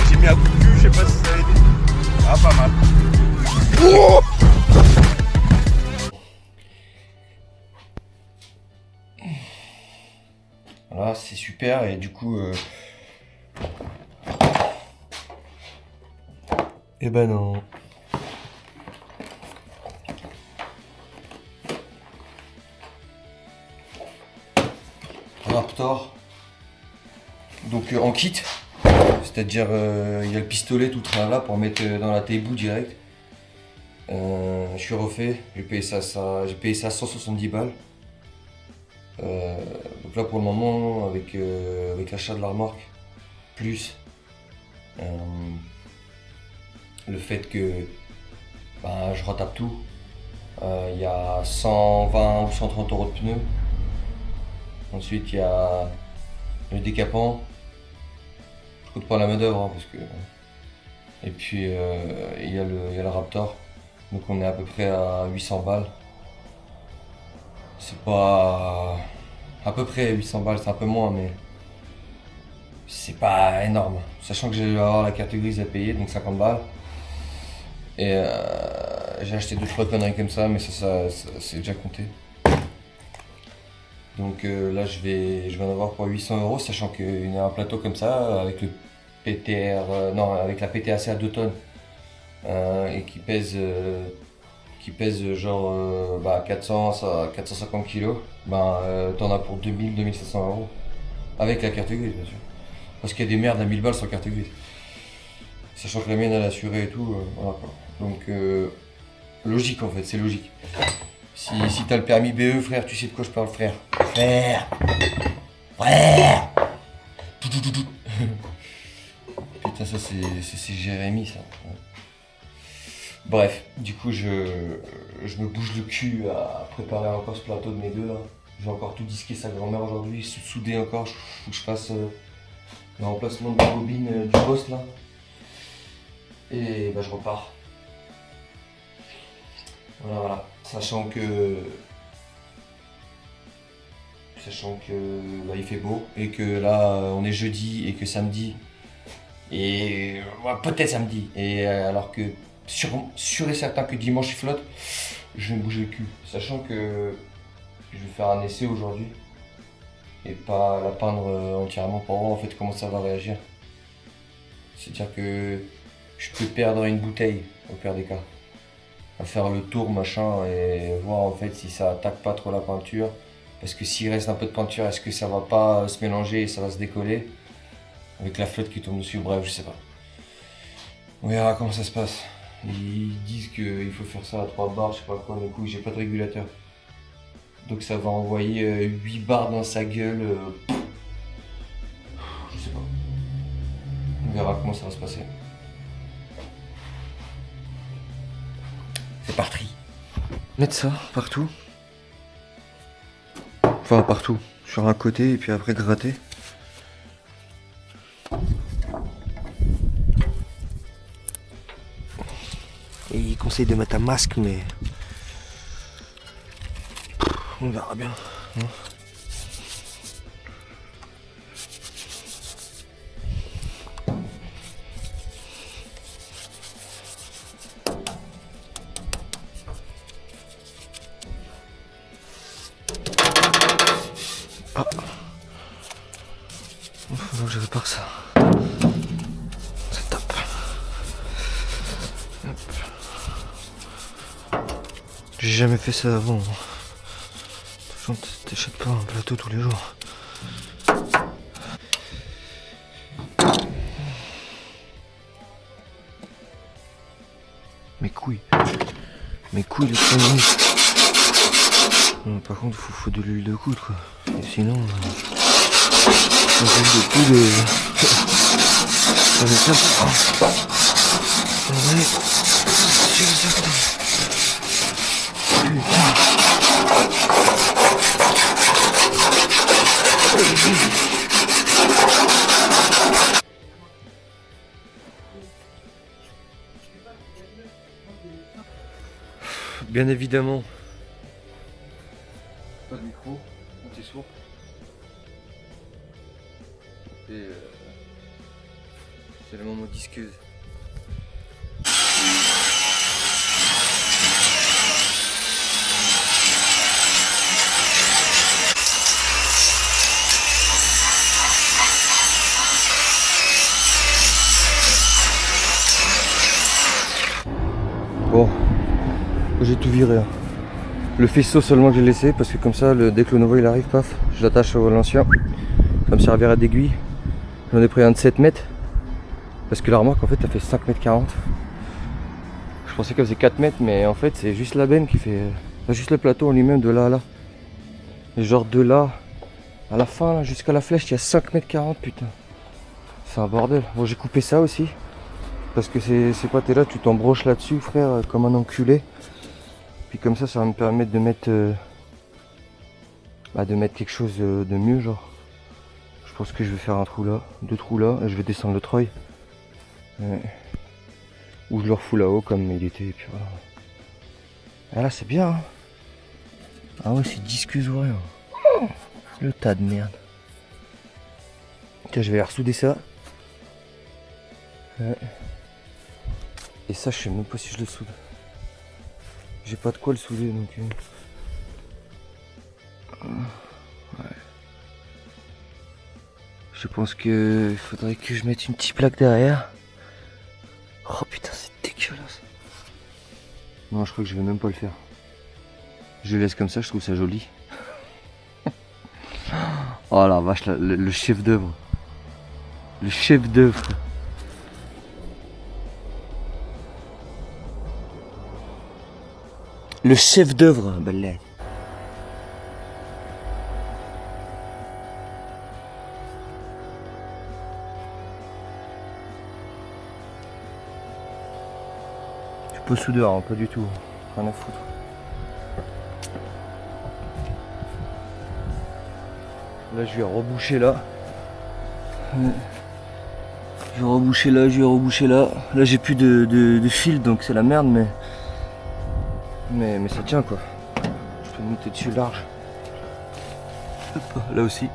J'ai mis un coup de cul, je sais pas si ça a aidé. Ah, pas mal. Oh, voilà, c'est super et du coup... Eh ben non. Raptor. Donc en kit. C'est-à-dire il y a le pistolet tout là pour mettre dans la taille-bout direct. Je suis refait, j'ai payé ça 170 balles. Donc là pour le moment avec l'achat de la remorque, plus le fait que je retape tout, il y a 120 ou 130 euros de pneus. Ensuite il y a le décapant, je compte pas la main d'œuvre parce que. Et puis il y a le Raptor. Donc on est à peu près à 800 balles. C'est pas à peu près 800 balles, c'est un peu moins, mais c'est pas énorme. Sachant que j'ai avoir la carte grise à payer, donc 50 balles. Et j'ai acheté 2-3 conneries comme ça, mais ça c'est déjà compté. Donc là je vais en avoir pour 800 euros, sachant qu'il y a un plateau comme ça avec le PTR, non, avec la PTAC à 2 tonnes et qui pèse genre 400 à 450 kg, t'en as pour 2000-2700 euros. Avec la carte grise, bien sûr. Parce qu'il y a des merdes à 1000 balles sans carte grise. Sachant que la mienne elle est assurée et tout, voilà quoi. Donc logique en fait, c'est logique. Si t'as le permis BE, frère, tu sais de quoi je parle, frère. Frère. Putain, ça c'est Jérémy ça. Bref, du coup je me bouge le cul à préparer encore ce plateau de mes deux là. J'ai encore tout disqué sa grand-mère aujourd'hui, soudé encore, faut que je fasse le remplacement de la bobine du poste là. Et je repars. Voilà. Sachant que il fait beau et que là on est jeudi et que samedi et peut-être samedi et alors que sûr et certain que dimanche il flotte, je vais me bouger le cul. Sachant que je vais faire un essai aujourd'hui et pas la peindre entièrement pour voir en fait comment ça va réagir. C'est-à-dire que je peux perdre une bouteille au pire des cas. À faire le tour machin et voir en fait si ça attaque pas trop la peinture. Parce que s'il reste un peu de peinture, est-ce que ça va pas se mélanger et ça va se décoller avec la flotte qui tombe dessus, bref je sais pas. On verra comment ça se passe. Ils disent qu'il faut faire ça à 3 bars, je sais pas quoi, du coup j'ai pas de régulateur. Donc ça va envoyer 8 barres dans sa gueule. Je sais pas. On verra comment ça va se passer. C'est parti. Mettre ça partout. Enfin partout. Sur un côté et puis après gratter. Et il conseille de mettre un masque mais... On verra bien. Hein. Ah. Il faut que je répare ça. Ça tape. Hop. J'ai jamais fait ça avant. T'achètes pas un plateau tous les jours. Mes couilles les conneries. Par contre faut de l'huile de coudre quoi. Et sinon l'huile de coudre ça va être sympa. Ouais, c'est certain. Bien évidemment. Pas de micro, t'es sourd. Et c'est le moment disqueuse. Bon, j'ai tout viré. Hein. Le faisceau seulement que j'ai laissé parce que comme ça, dès que le nouveau il arrive, paf, je l'attache au l'ancien. Ça me servira d'aiguille. J'en ai pris un de 7 mètres parce que la remorque en fait elle fait 5 mètres 40. Je pensais qu'elle faisait 4 mètres, mais en fait c'est juste la benne qui fait. Juste le plateau en lui-même de là à là. Et genre de là à la fin, jusqu'à la flèche, il y a 5 mètres 40, putain. C'est un bordel. Bon, j'ai coupé ça aussi. Parce que c'est pas t'es là, tu t'embroches là-dessus, frère, comme un enculé. Puis comme ça va me permettre de mettre quelque chose de mieux, genre. Je pense que je vais faire un trou là, 2 trous là, et je vais descendre le treuil. Ou je le refous là-haut comme il était, et puis voilà. Ah là c'est bien, hein. Ah ouais, c'est discus ou rien. Le tas de merde. Tiens, je vais ressouder ça. Et ça, je sais même pas si je le soude. J'ai pas de quoi le souder donc. Ouais. Je pense que faudrait que je mette une petite plaque derrière. Oh putain, c'est dégueulasse. Non, je crois que je vais même pas le faire. Je le laisse comme ça, je trouve ça joli. Oh la vache, le chef d'œuvre. Le chef d'œuvre. Le chef d'œuvre, belle. Je suis pas soudeur, hein, pas du tout. Rien à foutre. Là, je vais reboucher là. Je vais reboucher là, je vais reboucher là. Là, j'ai plus de fil, donc c'est la merde, mais ça tient quoi. Je peux monter dessus large. Hop, là aussi.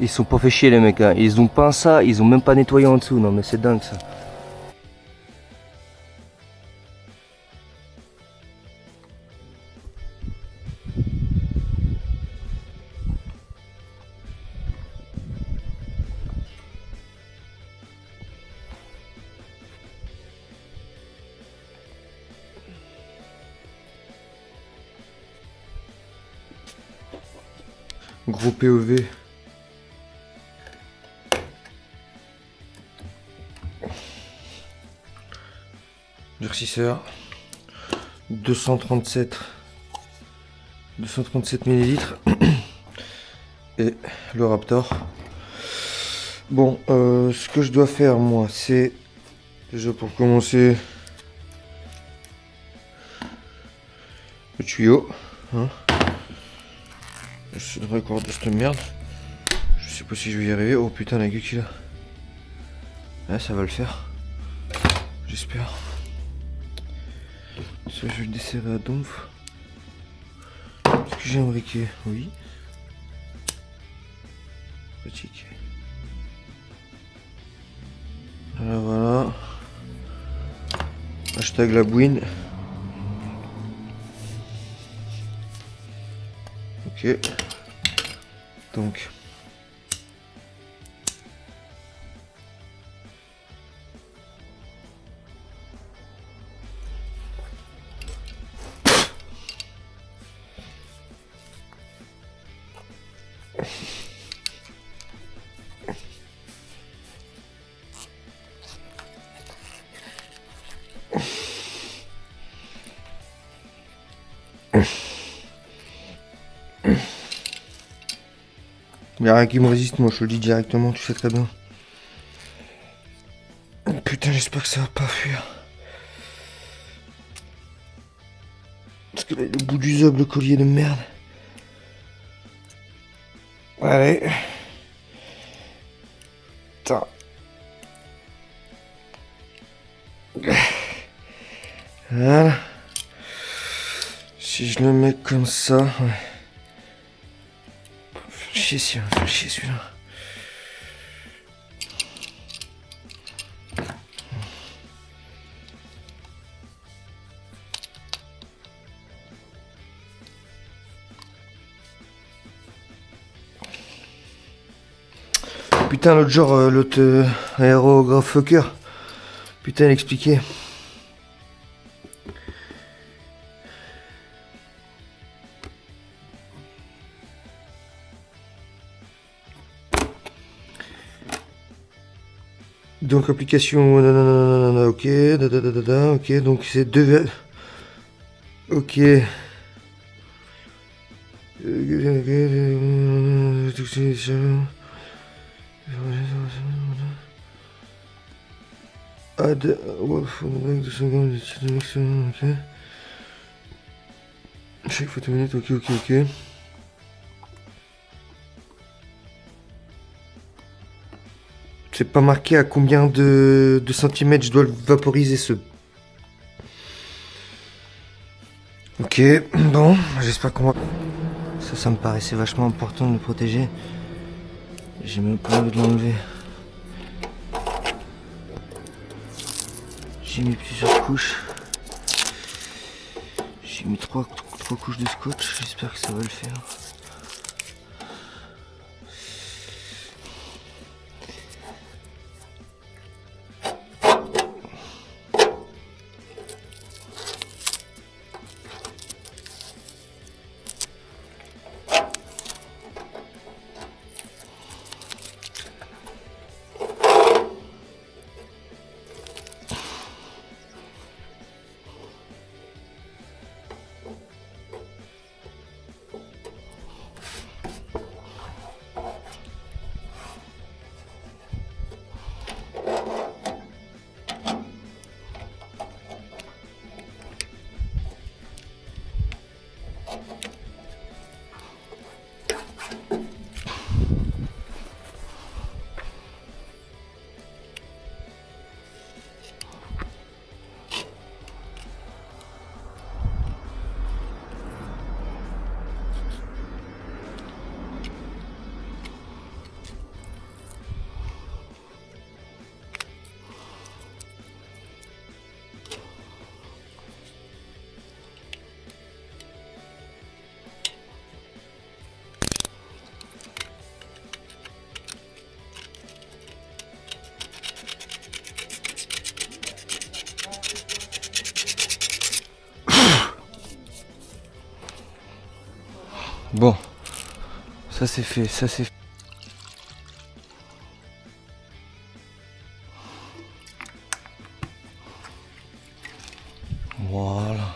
Ils sont pas fait chier les mecs, hein. Ils ont peint ça, ils ont même pas nettoyé en dessous, non mais c'est dingue ça. Gros POV. Durcisseur 237 millilitres et le Raptor. Bon, ce que je dois faire moi, c'est déjà pour commencer le tuyau. Hein. Je devrais accorder cette merde. Je sais pas si je vais y arriver. Oh putain, la gueule qu'il a. Ah, ça va le faire. J'espère. Ça, je vais le desserrer à donf. Est-ce que j'ai un briquet? Oui. Pratique. Voilà, voilà. Hashtag la bouine. Ok. Donc. Il n'y a rien qui me résiste, moi je te le dis directement, tu sais très bien. Putain, j'espère que ça va pas fuir. Parce que là, le bout du zob, le collier de merde. Allez. Putain. Voilà. Si je le mets comme ça, ouais. Faire chier celui-là. Putain, l'autre jour, l'autre aérographe fucker. Putain, il expliquait. Donc application, nanana, ok, ok, donc c'est deux, ok. Add ok. Chaque photo minute, ok. C'est pas marqué à combien de centimètres je dois le vaporiser ce. Ok, bon, j'espère qu'on va. Ça me paraissait vachement important de le protéger. J'ai même pas envie de l'enlever. J'ai mis plusieurs couches. J'ai mis trois couches de scotch. J'espère que ça va le faire. Bon, ça c'est fait, ça c'est fait. Voilà.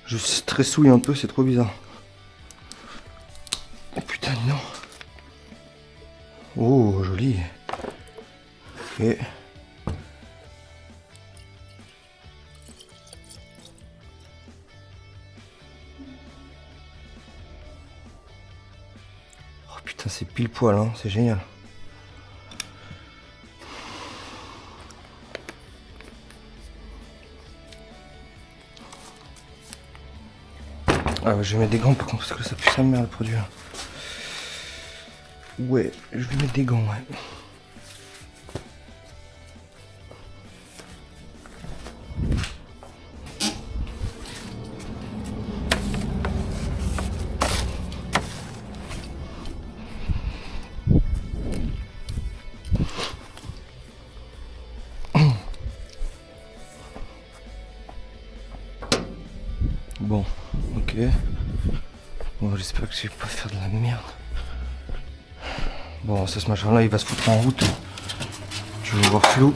Je stressouille un peu, c'est trop bizarre. Oh putain, non. Oh, joli. Ok. Oh putain, c'est pile poil, hein, c'est génial. Ah ouais, je vais mettre des gants par contre parce que ça pue sa mère le produit. Ouais, je vais mettre des gants, ouais. Bon, ok. Bon, j'espère que je vais pas faire de la merde. Bon, ça, ce machin là il va se foutre en route. Tu vas voir flou.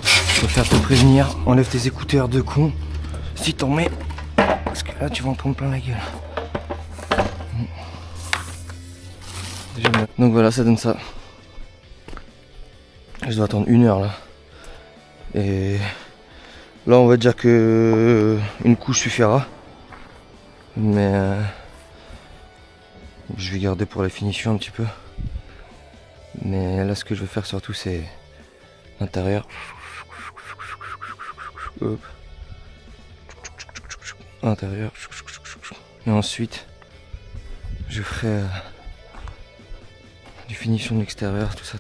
Je préfère te prévenir. Enlève tes écouteurs de con. Si t'en mets. Parce que là tu vas en prendre plein la gueule. Donc voilà, ça donne ça. Je dois attendre 1 heure là. Et là on va dire que une couche suffira. Mais je vais garder pour la finition un petit peu. Mais là ce que je vais faire surtout c'est l'intérieur. Hop. À l'intérieur. Et ensuite, je ferai du finition de l'extérieur, tout ça.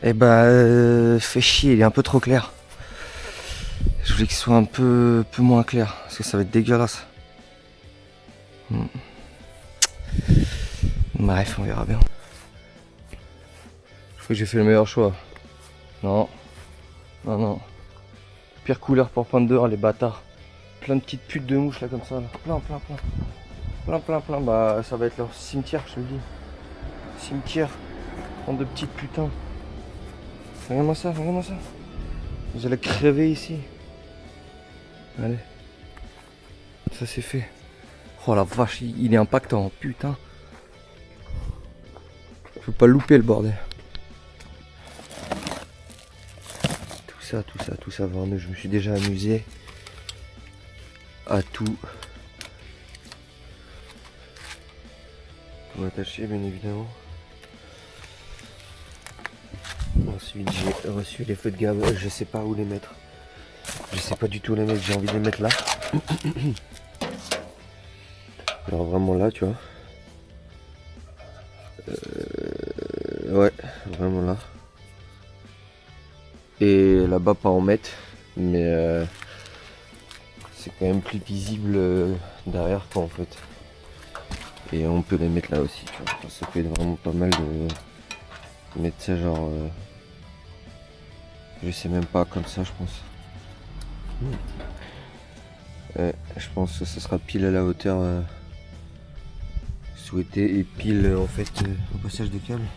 Et fait chier, il est un peu trop clair. Je voulais qu'il soit un peu moins clair, parce que ça va être dégueulasse. Bref, on verra bien. Je crois que j'ai fait le meilleur choix. Non. Pire couleur pour peindre dehors, les bâtards. Plein de petites putes de mouches là comme ça. Là. Plein. Bah ça va être leur cimetière, je te le dis. Cimetière. Bande de petites putains. Regarde-moi ça. Vous allez crever ici. Allez. Ça c'est fait. Oh la vache, il est impactant, putain. Je peux pas louper le bordel. Tout ça, vraiment, je me suis déjà amusé à tout attacher, bien évidemment. Ensuite, j'ai reçu les feux de gamme, je sais pas où les mettre. Je sais pas du tout où les mettre, j'ai envie de les mettre là. Alors vraiment là, tu vois. Ouais, vraiment là. Et là-bas pas en mettre, mais c'est quand même plus visible derrière quoi en fait. Et on peut les mettre là aussi, tu vois. Ça peut être vraiment pas mal de mettre ça genre je sais même pas comme ça je pense. Je pense que ce sera pile à la hauteur souhaitée et pile en fait au passage de câble.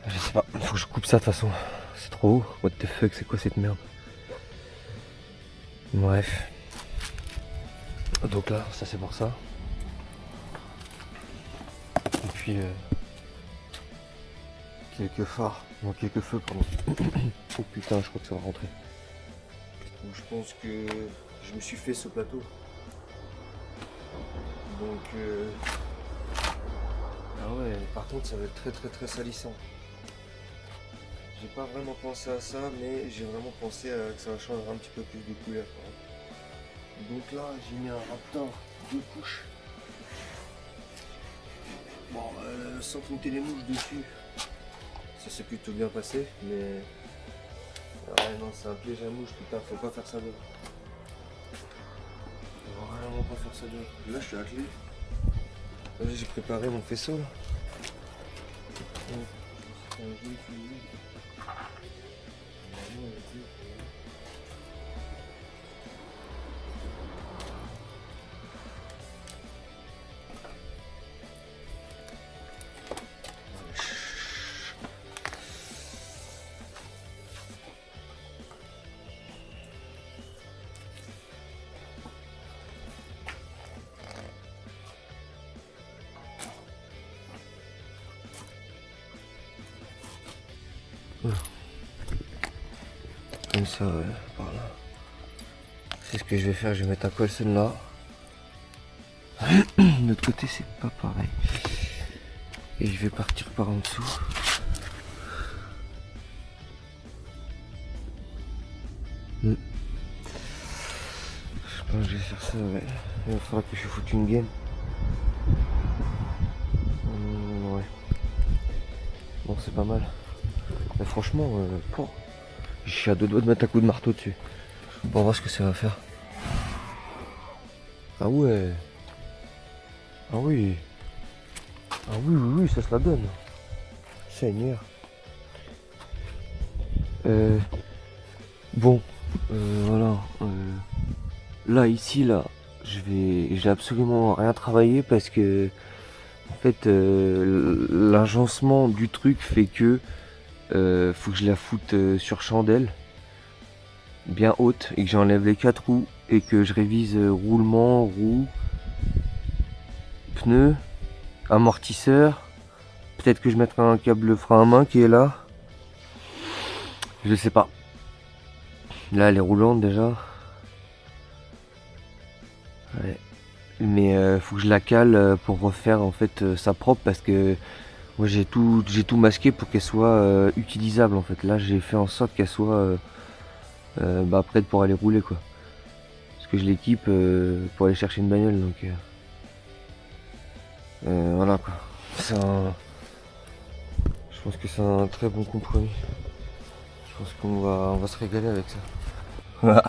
Je sais pas, faut que je coupe ça de toute façon. C'est trop haut. What the fuck, c'est quoi cette merde? Bref. Donc là, ça c'est pour ça. Et puis quelques phares. Non, quelques feux, pardon. Oh putain, je crois que ça va rentrer. Donc je pense que je me suis fait ce plateau. Donc ah ouais, par contre ça va être très salissant. J'ai pas vraiment pensé à ça, mais j'ai vraiment pensé à que ça va changer un petit peu plus de couleur. Donc là, j'ai mis un Raptor 2 couches. Bon, sans compter les mouches dessus, ça s'est plutôt bien passé, mais ouais, non, c'est un piège à mouches, putain, faut pas faire ça dehors. Faut vraiment pas faire ça dehors. Là, je suis à clé. Là, j'ai préparé mon faisceau là. Comme ça, ouais, par là. C'est ce que je vais faire, je vais mettre un colson là. De l'autre côté, c'est pas pareil. Et je vais partir par en dessous. Je pense que je vais faire ça, ouais. Il va falloir que je foute une gaine. Ouais. Bon, c'est pas mal. Mais franchement, je suis à deux doigts de mettre un coup de marteau dessus. Pour voir ce que ça va faire. Ah ouais. Ah oui. Ah oui, ça se la donne. Seigneur. Bon. Voilà. Là, ici, là, j'ai absolument rien travaillé parce que en fait l'agencement du truc fait que faut que je la foute sur chandelle bien haute et que j'enlève les 4 roues et que je révise roulement, roue, pneus, amortisseur. Peut-être que je mettrai un câble frein à main qui est là. Je sais pas. Là elle est roulante déjà. Ouais. Mais faut que je la cale pour refaire en fait ça propre parce que Moi j'ai tout masqué pour qu'elle soit utilisable en fait. Là j'ai fait en sorte qu'elle soit prête pour aller rouler quoi. Parce que je l'équipe pour aller chercher une bagnole donc voilà quoi. Je pense que c'est un très bon compromis. Je pense qu'on va se régaler avec ça.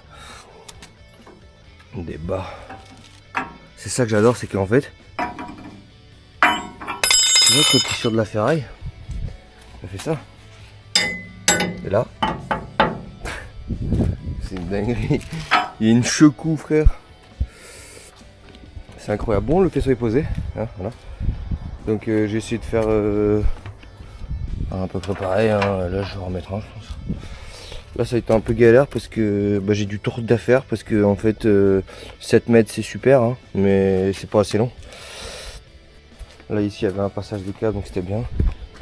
Des bas. C'est ça que j'adore, c'est qu'en fait, tu vois quand tu es sur de la ferraille, ça fait ça. Et là, c'est une dinguerie. Il y a une checou frère. C'est incroyable. Bon, le faisceau est posé. Hein, voilà. Donc j'ai essayé de faire à peu près pareil. Hein. Là je vais en remettre un je pense. Là ça a été un peu galère parce que j'ai du tour d'affaire parce que en fait 7 mètres c'est super hein, mais c'est pas assez long. Là ici il y avait un passage de câble donc c'était bien.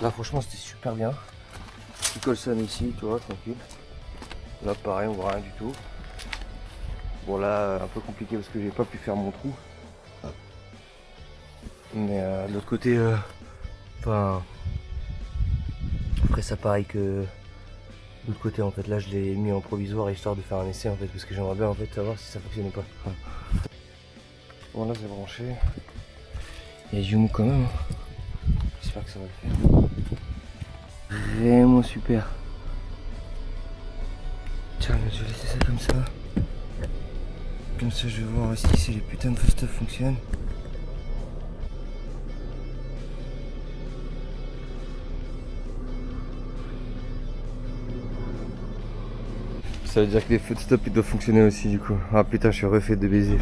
Là franchement c'était super bien. Tu colles ça ici, tu vois, tranquille. Là pareil on voit rien du tout. Bon là un peu compliqué parce que j'ai pas pu faire mon trou. Mais de l'autre côté, enfin, après ça pareil que de l'autre côté en fait. Là je l'ai mis en provisoire histoire de faire un essai en fait parce que j'aimerais bien en fait savoir si ça fonctionnait pas. Bon là c'est branché. Il y a du mou quand même. J'espère que ça va le faire. Vraiment super. Tiens, je vais laisser ça comme ça. Comme ça je vais voir aussi si les putains de fast stuff fonctionnent. Ça veut dire que les feux de stop ils doivent fonctionner aussi du coup. Ah putain je suis refait de baiser.